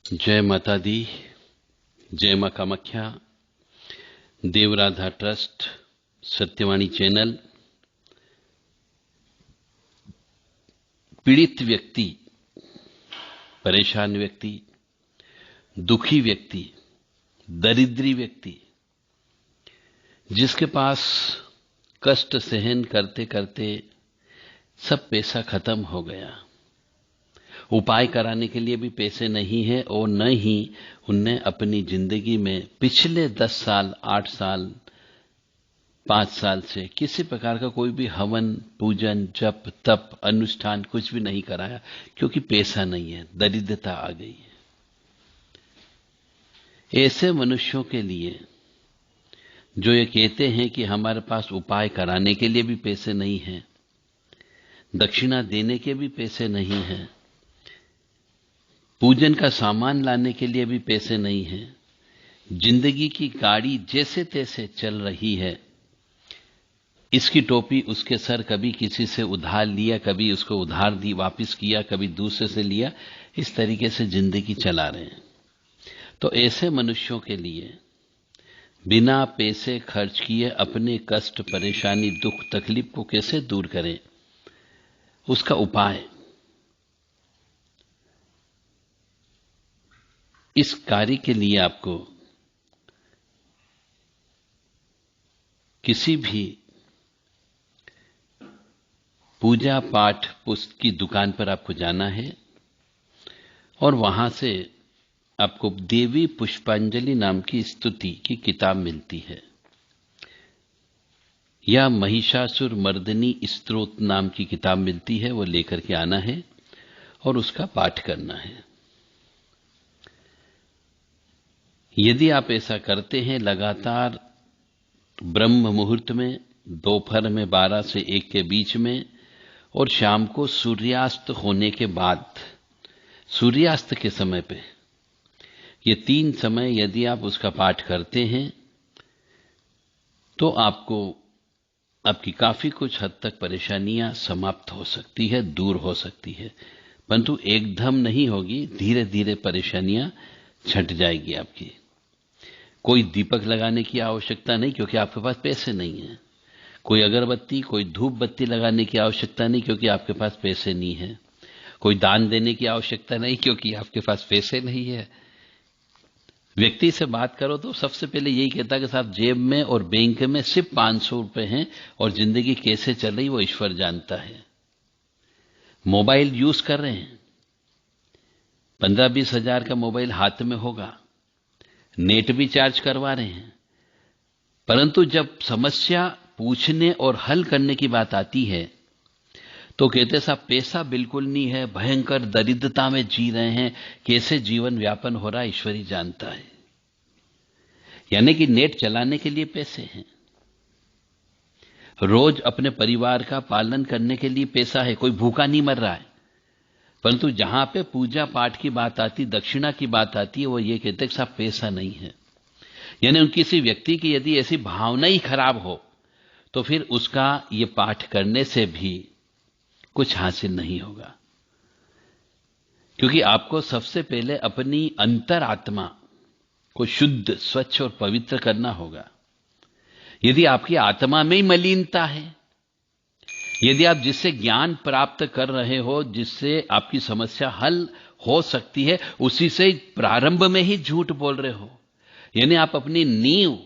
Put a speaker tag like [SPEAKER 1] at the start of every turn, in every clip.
[SPEAKER 1] जय माता दी, जय मां कामाख्या। Devradha trust, Satyavani channel. पीड़ित व्यक्ति, परेशान व्यक्ति, दुखी व्यक्ति, दरिद्री व्यक्ति, जिसके पास कष्ट सहन करते करते सब पैसा खत्म हो गया, उपाय कराने के लिए भी पैसे नहीं है और न ही उनने अपनी जिंदगी में पिछले 10 साल, 8 साल, 5 साल से किसी प्रकार का कोई भी हवन, पूजन, जप, तप, अनुष्ठान कुछ भी नहीं कराया, क्योंकि पैसा नहीं है, दरिद्रता आ गई है। ऐसे मनुष्यों के लिए जो ये कहते हैं कि हमारे पास उपाय कराने के लिए भी पैसे नहीं हैं, दक्षिणा देने के भी पैसे नहीं हैं, पूजन का सामान लाने के लिए भी पैसे नहीं हैं, जिंदगी की गाड़ी जैसे तैसे चल रही है, इसकी टोपी उसके सर, कभी किसी से उधार लिया, कभी उसको उधार दी वापस किया, कभी दूसरे से लिया, इस तरीके से जिंदगी चला रहे हैं। तो ऐसे मनुष्यों के लिए बिना पैसे खर्च किए अपने कष्ट, परेशानी, दुख, तकलीफ को कैसे दूर करें, उसका उपाय इस कार्य के लिए आपको किसी भी पूजा पाठ पुस्तक की दुकान पर आपको जाना है और वहां से आपको देवी पुष्पांजलि नाम की स्तुति की किताब मिलती है, या महिषासुर मर्दिनी स्तोत्र नाम की किताब मिलती है, वो लेकर के आना है और उसका पाठ करना है। यदि आप ऐसा करते हैं लगातार ब्रह्म मुहूर्त में, दोपहर में 12 से 1 के बीच में और शाम को सूर्यास्त होने के बाद, सूर्यास्त के समय पे, ये 3 समय यदि आप उसका पाठ करते हैं तो आपको आपकी काफी कुछ हद तक परेशानियां समाप्त हो सकती है, दूर हो सकती है, परंतु एकदम नहीं होगी, धीरे धीरे परेशानियां छट जाएगी आपकी। कोई दीपक लगाने की आवश्यकता नहीं, क्योंकि आपके पास पैसे नहीं है। कोई अगरबत्ती, कोई धूप बत्ती लगाने की आवश्यकता नहीं, क्योंकि आपके पास पैसे नहीं है। कोई दान देने की आवश्यकता नहीं, क्योंकि आपके पास पैसे नहीं है। व्यक्ति से बात करो तो सबसे पहले यही कहता है कि साहब जेब में और बैंक में सिर्फ 500 रुपए हैं और जिंदगी कैसे चल रही वो ईश्वर जानता है। मोबाइल यूज कर रहे हैं, 15-20 हजार का मोबाइल हाथ में होगा, नेट भी चार्ज करवा रहे हैं, परंतु जब समस्या पूछने और हल करने की बात आती है तो कहते साहब पैसा बिल्कुल नहीं है, भयंकर दरिद्रता में जी रहे हैं, कैसे जीवन व्यापन हो रहा है ईश्वर ही जानता है। यानी कि नेट चलाने के लिए पैसे हैं, रोज अपने परिवार का पालन करने के लिए पैसा है, कोई भूखा नहीं मर रहा है, परंतु जहां पे पूजा पाठ की बात आती, दक्षिणा की बात आती है, वो ये कहते कि साहब पैसा नहीं है। यानी किसी व्यक्ति की यदि ऐसी भावना ही खराब हो तो फिर उसका ये पाठ करने से भी कुछ हासिल नहीं होगा, क्योंकि आपको सबसे पहले अपनी अंतरात्मा को शुद्ध, स्वच्छ और पवित्र करना होगा। यदि आपकी आत्मा में ही मलिनता है, यदि आप जिससे ज्ञान प्राप्त कर रहे हो, जिससे आपकी समस्या हल हो सकती है, उसी से प्रारंभ में ही झूठ बोल रहे हो, यानी आप अपनी नींव,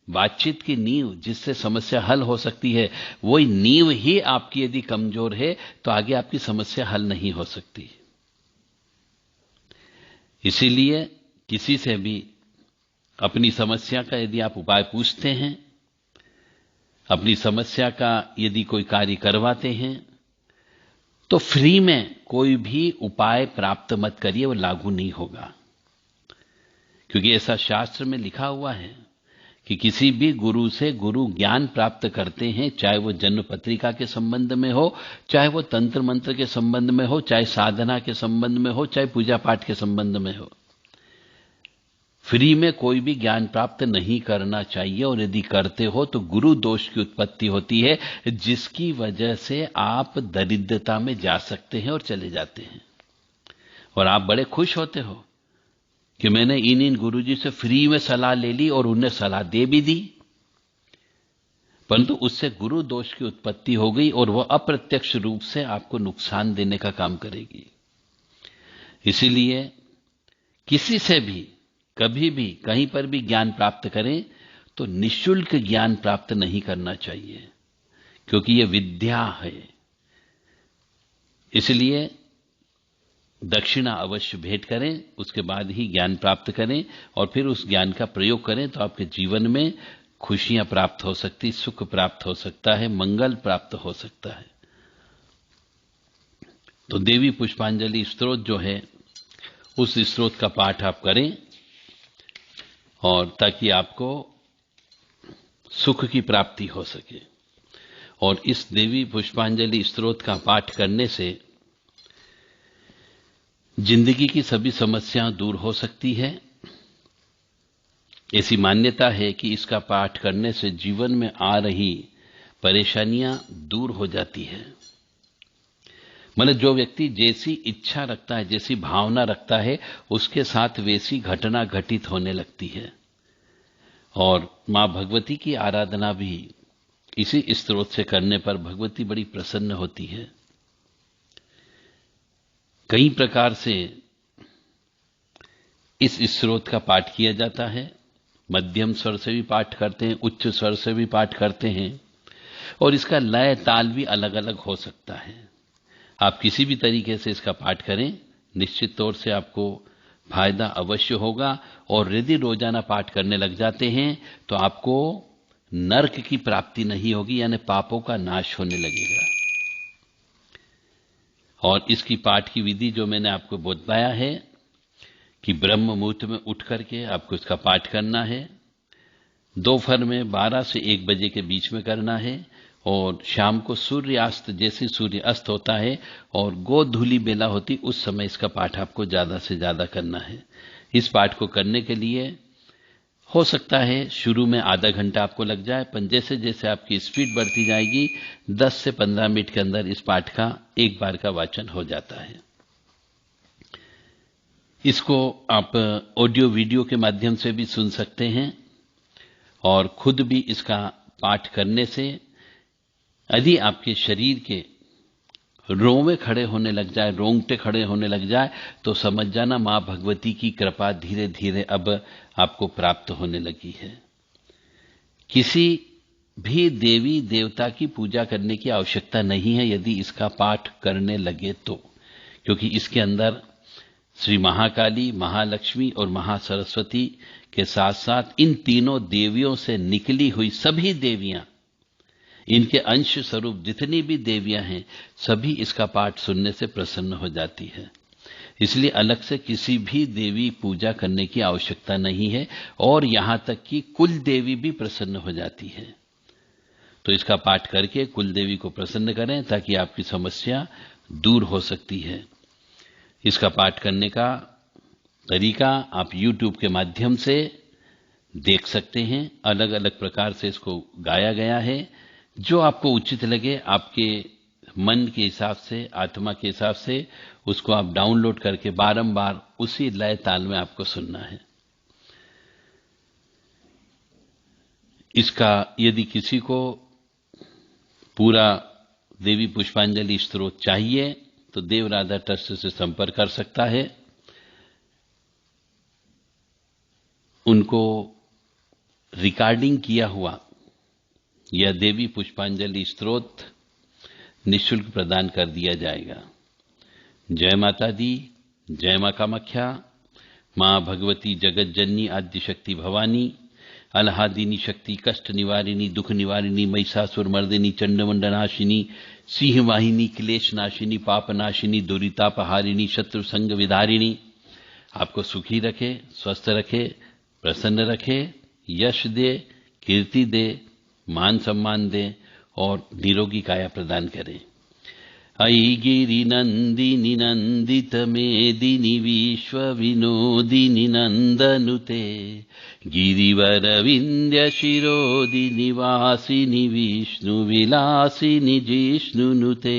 [SPEAKER 1] बातचीत की नींव जिससे समस्या हल हो सकती है, वही नींव ही आपकी यदि कमजोर है तो आगे आपकी समस्या हल नहीं हो सकती। इसीलिए किसी से भी अपनी समस्या का यदि आप उपाय पूछते हैं, अपनी समस्या का यदि कोई कार्य करवाते हैं, तो फ्री में कोई भी उपाय प्राप्त मत करिए, वो लागू नहीं होगा। क्योंकि ऐसा शास्त्र में लिखा हुआ है कि किसी भी गुरु से गुरु ज्ञान प्राप्त करते हैं, चाहे वो जन्म पत्रिका के संबंध में हो, चाहे वो तंत्र मंत्र के संबंध में हो, चाहे साधना के संबंध में हो, चाहे पूजा पाठ के संबंध में हो। फ्री में कोई भी ज्ञान प्राप्त नहीं करना चाहिए, और यदि करते हो तो गुरु दोष की उत्पत्ति होती है, जिसकी वजह से आप दरिद्रता में जा सकते हैं और चले जाते हैं, और आप बड़े खुश होते हो कि मैंने इन गुरुजी से फ्री में सलाह ले ली और उन्हें सलाह दे भी दी, परंतु उससे गुरु दोष की उत्पत्ति हो गई और वह अप्रत्यक्ष रूप से आपको नुकसान देने का काम करेगी। इसीलिए किसी से भी कभी भी कहीं पर भी ज्ञान प्राप्त करें तो निःशुल्क ज्ञान प्राप्त नहीं करना चाहिए, क्योंकि यह विद्या है। इसलिए दक्षिणा अवश्य भेंट करें, उसके बाद ही ज्ञान प्राप्त करें और फिर उस ज्ञान का प्रयोग करें, तो आपके जीवन में खुशियां प्राप्त हो सकती, सुख प्राप्त हो सकता है, मंगल प्राप्त हो सकता है। तो देवी पुष्पांजलि स्तोत्र जो है, उस स्तोत्र का पाठ आप करें और ताकि आपको सुख की प्राप्ति हो सके। और इस देवी पुष्पांजलि स्तोत्र का पाठ करने से जिंदगी की सभी समस्याएं दूर हो सकती है। ऐसी मान्यता है कि इसका पाठ करने से जीवन में आ रही परेशानियां दूर हो जाती है। मतलब जो व्यक्ति जैसी इच्छा रखता है, जैसी भावना रखता है, उसके साथ वैसी घटना घटित होने लगती है। और मां भगवती की आराधना भी इसी स्तोत्र से करने पर भगवती बड़ी प्रसन्न होती है। कई प्रकार से इस स्तोत्र का पाठ किया जाता है। मध्यम स्वर से भी पाठ करते हैं, उच्च स्वर से भी पाठ करते हैं, और इसका लय ताल भी अलग अलग हो सकता है। आप किसी भी तरीके से इसका पाठ करें, निश्चित तौर से आपको फायदा अवश्य होगा। और यदि रोजाना पाठ करने लग जाते हैं तो आपको नरक की प्राप्ति नहीं होगी, यानी पापों का नाश होने लगेगा। और इसकी पाठ की विधि जो मैंने आपको बताया है कि ब्रह्म मुहूर्त में उठ करके आपको इसका पाठ करना है, दोपहर में 12 से 1 बजे के बीच में करना है, और शाम को सूर्यास्त, जैसे सूर्य अस्त होता है और गोधूली बेला होती, उस समय इसका पाठ आपको ज्यादा से ज्यादा करना है। इस पाठ को करने के लिए हो सकता है शुरू में आधा घंटा आपको लग जाए, पर जैसे जैसे आपकी स्पीड बढ़ती जाएगी 10 से 15 मिनट के अंदर इस पाठ का एक बार का वाचन हो जाता है। इसको आप ऑडियो वीडियो के माध्यम से भी सुन सकते हैं, और खुद भी इसका पाठ करने से यदि आपके शरीर के रोंवे खड़े होने लग जाए, रोंगटे खड़े होने लग जाए, तो समझ जाना मां भगवती की कृपा धीरे धीरे अब आपको प्राप्त होने लगी है। किसी भी देवी देवता की पूजा करने की आवश्यकता नहीं है यदि इसका पाठ करने लगे तो, क्योंकि इसके अंदर श्री महाकाली, महालक्ष्मी और महासरस्वती के साथ साथ इन तीनों देवियों से निकली हुई सभी देवियां, इनके अंश स्वरूप जितनी भी देवियां हैं, सभी इसका पाठ सुनने से प्रसन्न हो जाती है। इसलिए अलग से किसी भी देवी पूजा करने की आवश्यकता नहीं है, और यहां तक कि कुल देवी भी प्रसन्न हो जाती है। तो इसका पाठ करके कुल देवी को प्रसन्न करें ताकि आपकी समस्या दूर हो सकती है। इसका पाठ करने का तरीका आप YouTube के माध्यम से देख सकते हैं। अलग अलग प्रकार से इसको गाया गया है। जो आपको उचित लगे, आपके मन के हिसाब से, आत्मा के हिसाब से, उसको आप डाउनलोड करके बारंबार उसी लय ताल में आपको सुनना है। इसका यदि किसी को पूरा देवी पुष्पांजलि स्तोत्र चाहिए तो देव राधा ट्रस्ट से संपर्क कर सकता है। उनको रिकॉर्डिंग किया हुआ यह देवी पुष्पांजलि स्तोत्र निःशुल्क प्रदान कर दिया जाएगा। जय माता दी, जय मां कामाख्या। मां भगवती जगत जननी आद्य शक्ति भवानी, अलहादिनी शक्ति, कष्ट निवारिणी, दुख निवारिणी, महिषासुर मर्दिनी, चंडमुंडनाशिनी, सिंह वाहिनी, क्लेश नाशिनी, पाप नाशिनी, दुरितापहारिणी, शत्रु संग विधारिणी आपको सुखी रखे, स्वस्थ रखे, प्रसन्न रखे, यश दे, कीर्ति दे, मान सम्मान दे और निरोगी काया प्रदान करे। अयि गिरि नंदिनी नंदित मेदिनी विश्व विनोदिनी नंदनुते, गिरिवरविन्द्यशिरोदिनिवासिनि विष्णुविलासिनि जिष्णुनुते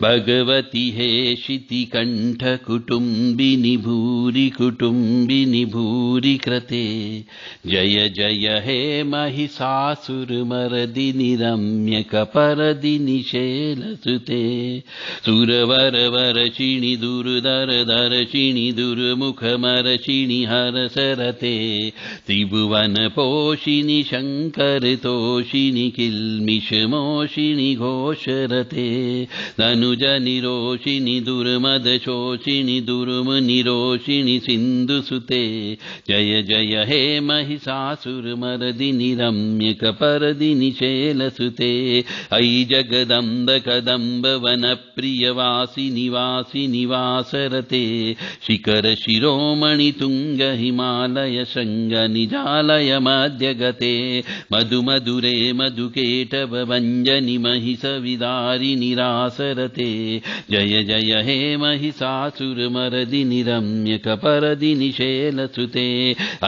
[SPEAKER 1] भगवति हेशितिकण्ठकुटुम्बिनि भूरि कुटुम्बिनि भूरि कृते जय जय हे महिषासुरमर्दिनि रम्यकपर्दिनि शैलसुते सुरवरवरचिणि दुर्धरधरचिणि दुर्मुखमरचिणि हरसरते त्रिभुवनपोषिणि शङ्करतोषिणि किल्मिषमोषिणि घोषरते धनुजनिरोषिणि दुर्मदशोषिणि दुर्मनिरोषिणि सिन्धुसुते जय जय हे महिषासुरमर्दिनि रम्यकपर्दिनि शैलसुते अयि जगदम्ब कदम्ब वनप्रियवासिनि वासिनि वासरते शिखर शिरोमणि तुंग हिमालय शृंग निजालय मध्यगते मधुमधुरे मधुकेटव भञ्जनि महिषविदारिणि रासरते जय जय हे महिषासुरमर्दिनि रम्यकपर्दिनि शैलसुते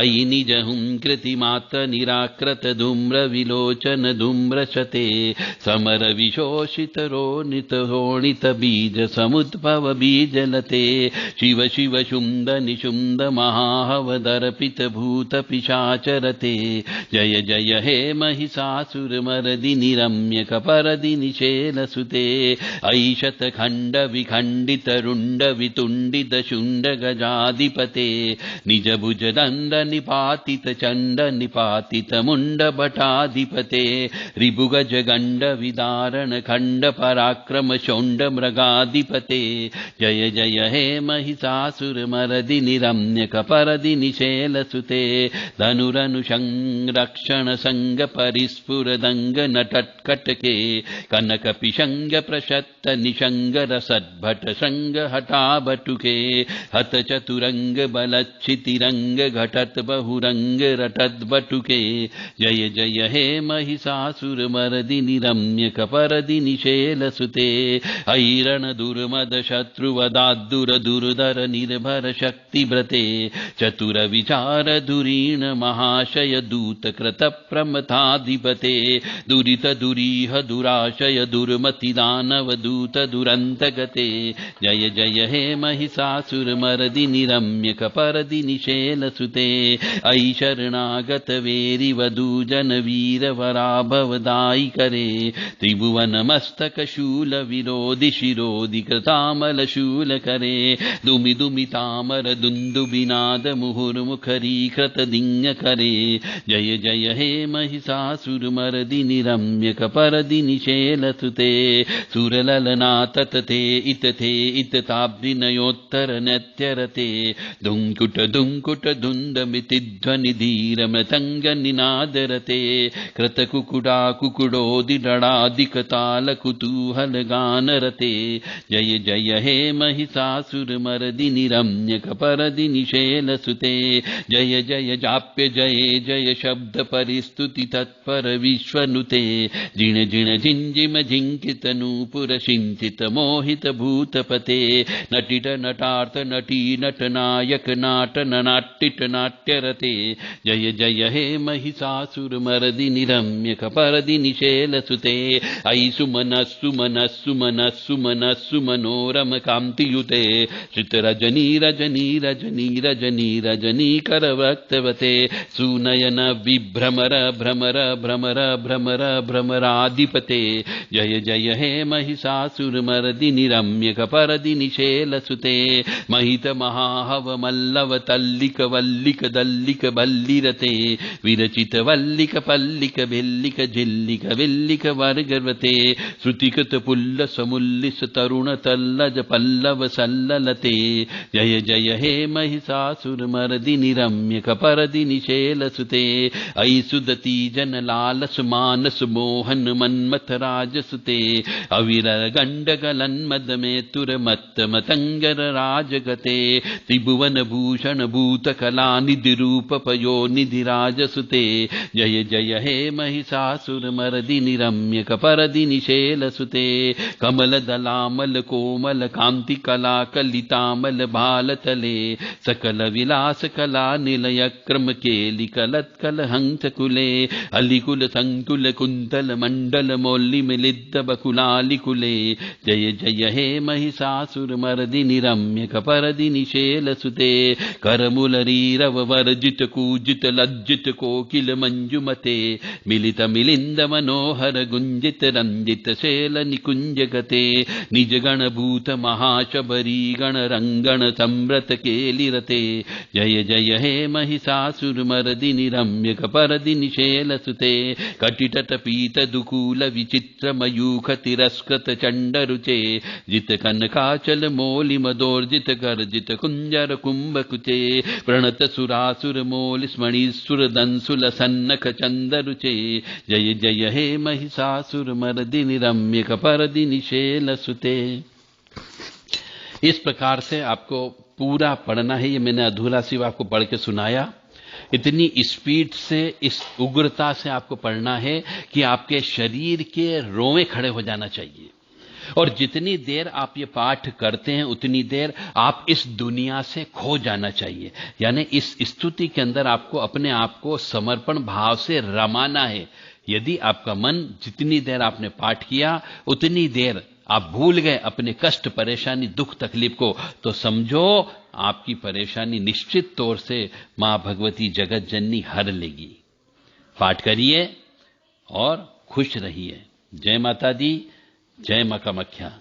[SPEAKER 1] अयि निजहुं कृतिमात्र निराकृत धूम्र विलोचन धूम्रशते समर विशोषित रोनित रोणित बीज समुद्भव बीजलते शिव शिव शुंद निशुंद महाहवदर्पित भूत पिशाचरते जय जय हे महिषासुरमर्दिनि रम्यकपर्दिनि शैलसुते ऐशत खंड विखंडित रुंड वितुंडित शुंड गजाधिपते निज भुज दंड निपातित चंड निपातित मुंड भटाधिपते रिभुगज गंड विदारण खंड पराक्रम शोंड मृगाधिपते जय जय हे महिषासुरमर्दिनि रम्यकपर्दिनि शैलसुते धनुरनु संरक्षण संग परिस्फुरदंग नटत्कटके कनक पिशंग प्रशत्त निशंग रसद्भट संग हठाबटुके हत चतुरंग बलच्छितिरंग घटत बहुरंग रटद्बटुके जय जय हे महिषासुरमर्दिनि रम्यकपर्दिनि शैलसुते ऐरण दुर्मद शत्रुवदाद्दुर दुर्धर निर्भर शक्तिव्रते चतुर विचार धुरीण महाशय दूत कृत प्रमथाधिपते दुरित दुरीह दुराशय दुर्मति दानव दूत दुरंतगते जय जय हे महिषासुरमर्दिनि रम्यकपर्दिनि शैलसुते ऐ शरणागत वेरि वधूजन वीर वराभवदायि करे त्रिभुवन मस्तक शूल विरोधि शिरोधि कृतामल शूल करे दुमि दुमि तामर दुन्दुबिनाद मुहुर्मुखरी कृत दिङ्ग करे जय जय हे महिषासुरमर्दिनि रम्यकपर्दिनि शैलसुते सुरललना ततते इतथे इतताब्धिनयोत्तर नत्यरते धुङ्कुट धुङ्कुट धुन्दमिति ध्वनि धीर मृतंग निनादरते कृतकुकुडा कुकुडोदिडडादिकताल कुतूहल गानरते जय जय हे महिषासुरमर्दिनि रम्यकपर्दिनि शैलसुते जय जय जाप्य जय जय शब्द परिस्तुति तत्पर विश्वनुते जिण जिण झिंजिम झिंकित नूपुर शिंचित मोहित भूतपते नटिट नटार्थ नटी नटनायक नाटन नाट्टिट नाट्यरते जय जय हे महिषासुरमर्दिनि रम्यकपर्दिनि शैलसुते ऐ सुमन सुमन सुमन सुमन सुमनोरम कांतियुते श्रित रजनी रजनी रजनी रजनी रजनी करवक्तवते सुनयन विभ्रमर भ्रमर भ्रमर भ्रमर भ्रमराधिपते जय जय हे महिषासुरमर्दिनि रम्यकपर्दिनि शैलसुते महित महाहव मल्लव तल्लिक वल्लिक दल्लिक बल्लिरते विरचित वल्लिक पल्लिक भिल्लिक झिल्लिक विल्लिक वर्गवते श्रुतिकृत पुल्ल समुल्लिस तरुण तल्लज पल्लव सल्ललते जय जय हे महिषासुरमर्दिनि रम्यकपर्दिनि शैलसुते ऐ सुदती जन लालस मानस मोहन मन्मथ राजसुते अविरल गंडगलन मद में तुर मत्त मतंगर राजगते त्रिभुवन भूषण भूत कला निधि रूप पयो निधि राजसुते जय जय हे महिषासुरमर्दिनि रम्यकपर्दिनि शैलसुते कमल दलामल कोमल कांति कला कलितामल भालतले सकल विलास कला निलय क्रम कर्म केलि कलत कलहंस कुले अलिकुल संकुल कुंतल मंडल मौलि मिलिद्द बकुलालि कुले जय जय हे महिषासुर मर्दिनि रम्य कपरदिनि शैलसुते करमुलरीरव वर्जित कूजित लज्जित कोकिल मंजुमते मिलित मिलिंद मनोहर गुंजित रंजित शैल निकुंज गते निज गण भूत महाशबरी गण रंगण सम्रत केलिरते जय जय हे महिषासुर मर्दिनि रम्य कपरदिनि शैलसुते कटितट पीत दुकूल विचित्र मयूख तिरस्कृत चंडरुचे जित कनकाचल मौलि मदोर्जित गर्जित कुंजर कुंभकुचे प्रणत सुरासुर मौलि स्मणीसुर दंसुल सन्नख चंदरुचे जय जय हे महिषासुर मर्दिनि रम्य कपरदिनि शैलसुते। इस प्रकार से आपको पूरा पढ़ना है। ये मैंने अधूरा सी आपको पढ़ के सुनाया। इतनी स्पीड से, इस उग्रता से आपको पढ़ना है कि आपके शरीर के रोंवे खड़े हो जाना चाहिए। और जितनी देर आप ये पाठ करते हैं उतनी देर आप इस दुनिया से खो जाना चाहिए। यानी इस स्तुति के अंदर आपको अपने आप को समर्पण भाव से रमाना है। यदि आपका मन, जितनी देर आपने पाठ किया उतनी देर आप भूल गए अपने कष्ट, परेशानी, दुख, तकलीफ को, तो समझो आपकी परेशानी निश्चित तौर से मां भगवती जगत जननी हर लेगी। पाठ करिए और खुश रहिए। जय माता दी, जय मां कामाख्या।